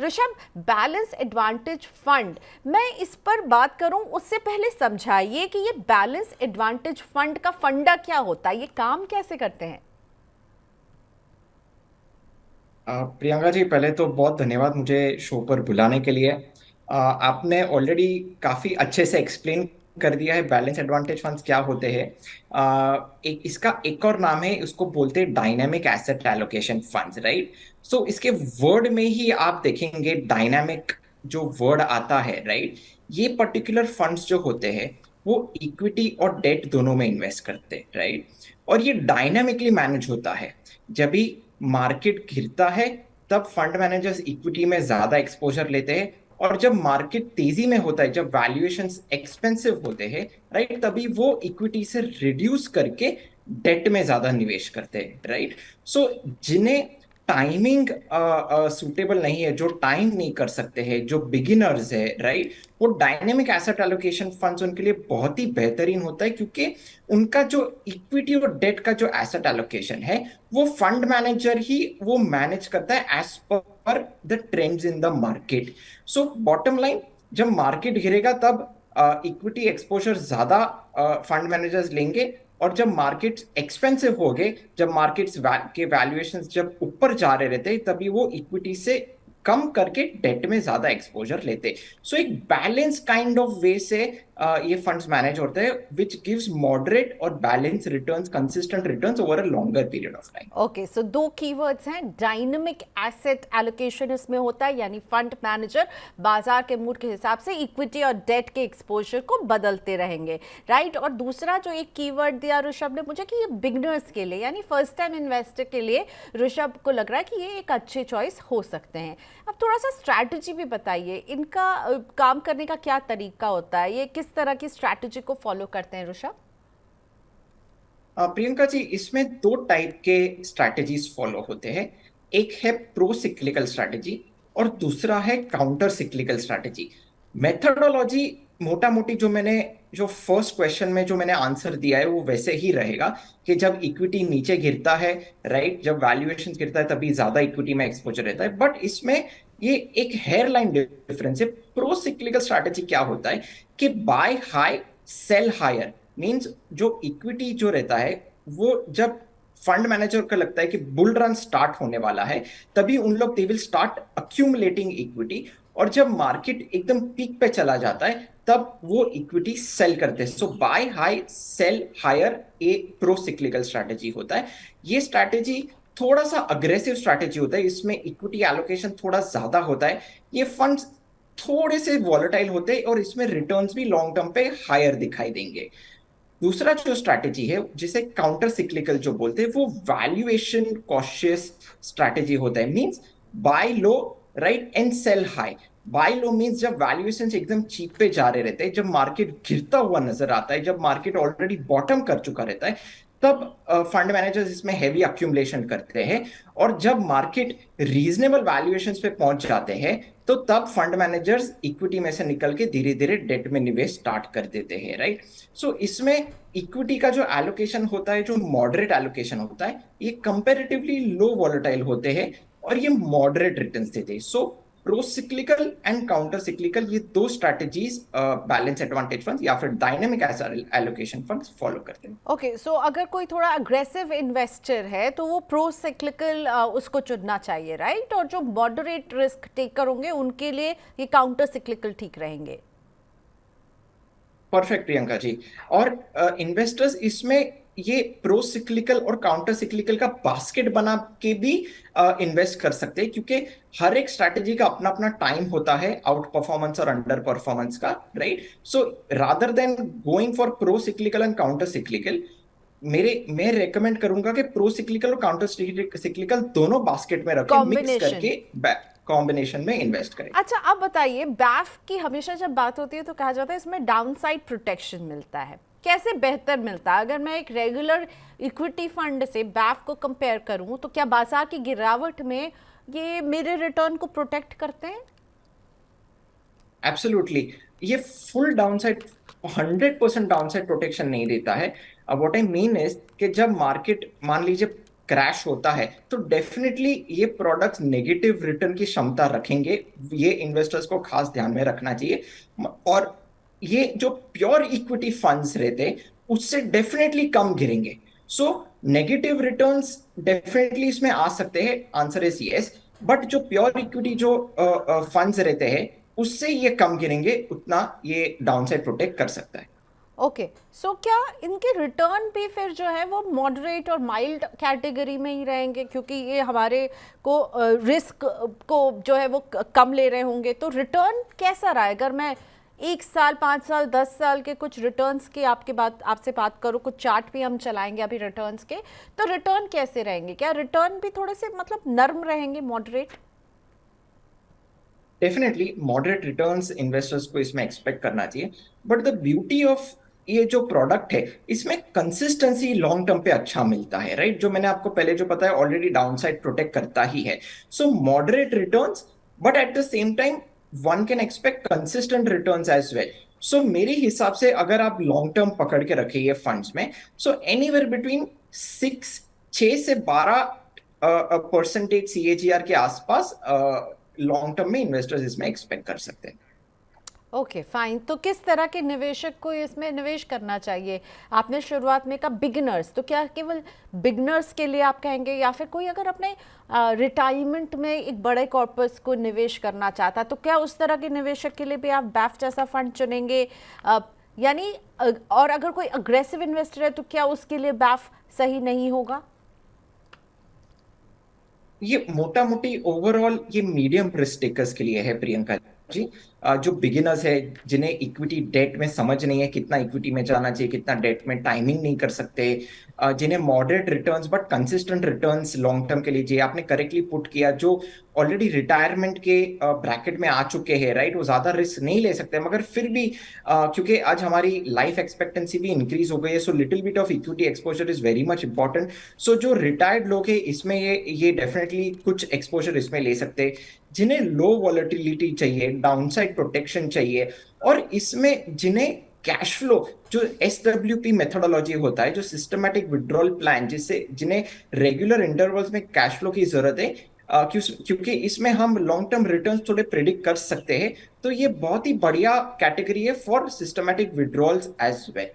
Rishabh, balance advantage fund, मैं इस पर बात करूं उससे पहले समझाइए कि ये बैलेंस एडवांटेज फंड का फंडा क्या होता है, ये काम कैसे करते हैं? प्रियंका जी, पहले तो बहुत धन्यवाद मुझे शो पर बुलाने के लिए। आपने ऑलरेडी काफी अच्छे से एक्सप्लेन कर दिया है बैलेंस एडवांटेज फंड्स क्या होते हैं। एक इसका एक और नाम है, उसको बोलते हैं dynamic asset allocation funds, right. So इसके वर्ड में ही आप देखेंगे डायनामिक जो वर्ड आता है, राइट। ये पर्टिकुलर फंड्स जो होते हैं वो इक्विटी और डेट दोनों में इन्वेस्ट करते हैं, राइट। और ये डायनामिकली मैनेज होता है। जब भी मार्केट गिरता है तब फंड मैनेजर्स इक्विटी में ज्यादा एक्सपोजर लेते हैं, और जब मार्केट तेजी में होता है, जब वैल्यूएशंस एक्सपेंसिव होते हैं, राइट, तभी वो इक्विटी से रिड्यूस करके डेट में ज्यादा निवेश करते हैं, राइट। सो जिन्हें टाइमिंग सूटेबल नहीं है, जो टाइम नहीं कर सकते हैं, जो बिगिनर्स है, राइट, वो डायनेमिक एसेट एलोकेशन फंड्स उनके लिए बहुत ही बेहतरीन होता है, क्योंकि उनका जो इक्विटी और डेट का जो एसेट एलोकेशन है वो फंड मैनेजर ही वो मैनेज करता है as per the trends in the market. So bottom line, जब मार्केट गिरेगा तब इक्विटी एक्सपोजर ज्यादा फंड मैनेजर्स लेंगे, और जब मार्केट्स एक्सपेंसिव हो गए, जब मार्केट्स के वैल्यूएशंस जब ऊपर जा रहे रहते, तभी वो इक्विटी से कम करके डेट में ज्यादा एक्सपोजर लेते। सो एक बैलेंस काइंड ऑफ वे से ये फंड्स मैनेज होते हैं, विच गिव्स मॉडरेट और balance returns, consistent returns over a longer period of time. Okay, so दो कीवर्ड्स हैं, डायनामिक एसेट एलोकेशन इसमें होता है, यानी फंड मैनेजर बाजार के मूड के हिसाब से इक्विटी और डेट के एक्सपोजर को बदलते रहेंगे, राइट। और दूसरा जो एक कीवर्ड दिया ऋषभ ने मुझे कि ये बिगनर्स के लिए यानी फर्स्ट टाइम इन्वेस्टर के लिए ऋषभ को लग रहा है कि ये एक अच्छे चॉइस हो सकते हैं। अब थोड़ा सा स्ट्रैटेजी भी बताइए, इनका काम करने का क्या तरीका होता है, ये किस तरह की स्ट्रैटेजी को फॉलो करते हैं ऋषभ? प्रियंका जी, इसमें दो टाइप के स्ट्रैटेजीज फॉलो होते हैं। एक है प्रो सिक्लिकल स्ट्रैटेजी और दूसरा है काउंटर सिक्लिकल स्ट्रैटेजी। मेथडोलॉजी मोटा मोटी जो फर्स्ट क्वेश्चन में जो मैंने आंसर दिया है वो वैसे ही रहेगा, कि जब इक्विटी नीचे गिरता है, राइट, जब वैल्यूएशन गिरता है तभी ज्यादा इक्विटी में एक्सपोजर रहता है। बट इसमें ये एक हेयरलाइन डिफरेंस है। प्रो सिक्लिकल स्ट्रैटेजी क्या होता है कि buy high sell higher, means जो इक्विटी जो रहता है वो जब फंड मैनेजर को लगता है कि बुल रन स्टार्ट होने वाला है, तभी उन लोग they will start accumulating equity, और जब मार्केट एकदम पीक पे चला जाता है तब वो इक्विटी सेल करते हैं। So buy high sell higher a pro cyclical strategy होता है। ये स्ट्रैटेजी थोड़ा सा अग्रेसिव स्ट्रैटेजी होता है, इसमें इक्विटी एलोकेशन थोड़ा ज्यादा होता है। ये फंड्स थोड़े से वॉलेटाइल होते हैं और इसमें रिटर्न्स भी लॉन्ग टर्म पे हायर दिखाई देंगे। दूसरा जो स्ट्रैटेजी है जिसे काउंटर सिक्लिकल जो बोलते हैं, वो वैल्यूएशन कॉशियस स्ट्रैटेजी होता है। Means buy low, right, and sell high. Buy low means जब वैल्यूएशन एकदम चीप पे जा रहे रहते हैं, जब मार्केट गिरता हुआ नजर आता है, जब मार्केट ऑलरेडी बॉटम कर चुका रहता है, तब फंड मैनेजर्स इसमें हैवी अक्यूमुलेशन करते हैं। और जब मार्केट रीजनेबल वैल्यूएशंस पे पहुंच जाते हैं, तो तब फंड मैनेजर्स इक्विटी में से निकल के धीरे धीरे डेट में निवेश स्टार्ट कर देते हैं, राइट। सो इसमें इक्विटी का जो एलोकेशन होता है, जो मॉडरेट एलोकेशन होता है, ये कंपैरेटिवली लो वॉलेटाइल होते हैं और ये मॉडरेट रिटर्न्स देते हैं। सो pro cyclical and counter cyclical, ये दो स्ट्रैटेजीज बैलेंस एडवांटेज फंड या फिर डायनेमिक एलोकेशन फंड फॉलो करते हैं। ओके, सो अगर कोई थोड़ा अग्रेसिव इन्वेस्टर है तो वो प्रो साइक्लिकल उसको चुनना चाहिए, राइट। और जो मॉडरेट रिस्क टेकर होंगे उनके लिए ये काउंटर साइक्लिकल ठीक रहेंगे। परफेक्ट प्रियंका जी। और इन्वेस्टर्स इसमें ये प्रो सिक्लिकल और काउंटर सिक्लिकल का बास्केट बना के भी इन्वेस्ट कर सकते हैं, क्योंकि हर एक स्ट्रैटेजी का अपना अपना टाइम होता है आउट परफॉर्मेंस और अंडर परफॉर्मेंस का, right. So rather than going for pro cyclical and counter cyclical, मैं रेकमेंड करूंगा कि प्रो सिक्लिकल और काउंटर सिक्लिकल दोनों बास्केट में रखें, मिक्स कॉम्बिनेशन। करके कॉम्बिनेशन में इन्वेस्ट करें। अच्छा, अब बताइए, बैफ की हमेशा जब बात होती है तो कहा जाता है इसमें डाउनसाइड प्रोटेक्शन मिलता है, कैसे बेहतर मिलता है? अगर मैं एक रेगुलर इक्विटी फंड से बैफ को कंपेयर करूं तो क्या बाजार की गिरावट में ये मेरे रिटर्न को प्रोटेक्ट करते हैं? एब्सोल्युटली। ये फुल डाउनसाइड 100% डाउनसाइड प्रोटेक्शन नहीं देता है। अब व्हाट आई मीन इज कि जब मार्केट मान लीजिए क्रैश होता है तो डेफिनेटली ये प्रोडक्ट्स नेगेटिव रिटर्न की क्षमता रखेंगे। ये इन्वेस्टर्स को खास ध्यान में रखना चाहिए। और ये जो प्योर इक्विटी फंड्स रहते उससे डेफिनेटली कम गिरेंगे। सो नेगेटिव रिटर्न्स डेफिनेटली इसमें आ सकते हैं, आंसर इज यस। बट जो प्योर इक्विटी जो फंड्स रहते हैं उससे ये कम गिरेंगे, उतना ये डाउनसाइड प्रोटेक्ट कर सकता है। ओके, सो क्या इनके रिटर्न भी फिर जो है वो मॉडरेट और माइल्ड कैटेगरी में ही रहेंगे, क्योंकि ये हमारे को रिस्क को जो है वो कम ले रहे होंगे, तो रिटर्न कैसा रहा है? अगर मैं 1 साल, 5 साल, 10 साल के कुछ रिटर्न्स की आपसे बात करूँ, कुछ चार्ट भी हम चलाएंगे अभी रिटर्न्स के, तो रिटर्न कैसे रहेंगे? क्या रिटर्न भी थोड़े से मतलब नर्म रहेंगे, moderate? Definitely moderate returns investors को इसमें एक्सपेक्ट करना चाहिए। बट द ब्यूटी ऑफ ये जो प्रोडक्ट है इसमें कंसिस्टेंसी लॉन्ग टर्म पे अच्छा मिलता है, राइट? जो मैंने आपको पहले जो बताया ऑलरेडी डाउनसाइड प्रोटेक्ट करता ही है। So moderate returns, but at the same time one can expect consistent returns as well. So मेरे हिसाब से अगर आप लॉन्ग टर्म पकड़ के रखे ये फंड्स में, सो एनीवेयर बिटवीन 6 से 12% CAGR के आसपास लॉन्ग टर्म में इन्वेस्टर्स इसमें एक्सपेक्ट कर सकते हैं। ओके फाइन, तो किस तरह के निवेशक को इसमें निवेश करना चाहिए? आपने शुरुआत में कहा बिगिनर्स, तो क्या केवल बिगिनर्स के लिए आप कहेंगे, या फिर कोई अगर अपने रिटायरमेंट में एक बड़े कॉर्पस को निवेश करना चाहता है, तो क्या उस तरह के निवेशक के लिए भी आप बैफ जैसा फंड चुनेंगे? यानी और अगर कोई अग्रेसिव इन्वेस्टर है तो क्या उसके लिए बैफ सही नहीं होगा? ये मोटा मोटी ओवरऑल ये मीडियम रिस्क टेकर्स के लिए है प्रियंका जी। जो बिगिनर्स है, जिन्हें इक्विटी डेट में समझ नहीं है, कितना इक्विटी में जाना चाहिए, कितना डेट में, टाइमिंग नहीं कर सकते, जिन्हें moderate returns but consistent returns long term के लिए, जी आपने करेक्टली पुट किया, जो ऑलरेडी रिटायरमेंट के ब्रैकेट में आ चुके हैं, राइट? वो ज्यादा रिस्क नहीं ले सकते, मगर फिर भी क्योंकि आज हमारी लाइफ एक्सपेक्टेंसी भी इंक्रीज हो गई है, so little bit of equity exposure is very much important. So जो रिटायर्ड लोग हैं इसमें ये डेफिनेटली कुछ एक्सपोजर इसमें ले सकते हैं। जिन्हें लो वॉलेटिलिटी चाहिए, डाउनसाइड प्रोटेक्शन चाहिए, और इसमें जिन्हें कैश फ्लो, जो SWP मेथोडोलॉजी होता है, जो सिस्टमैटिक विड्रॉल प्लान, जिससे जिन्हें रेगुलर इंटरवल्स में कैश फ्लो की जरूरत है, क्योंकि इसमें हम लॉन्ग टर्म रिटर्न्स थोड़े प्रिडिक्ट कर सकते हैं, तो ये बहुत ही बढ़िया कैटेगरी है for systematic withdrawals as well.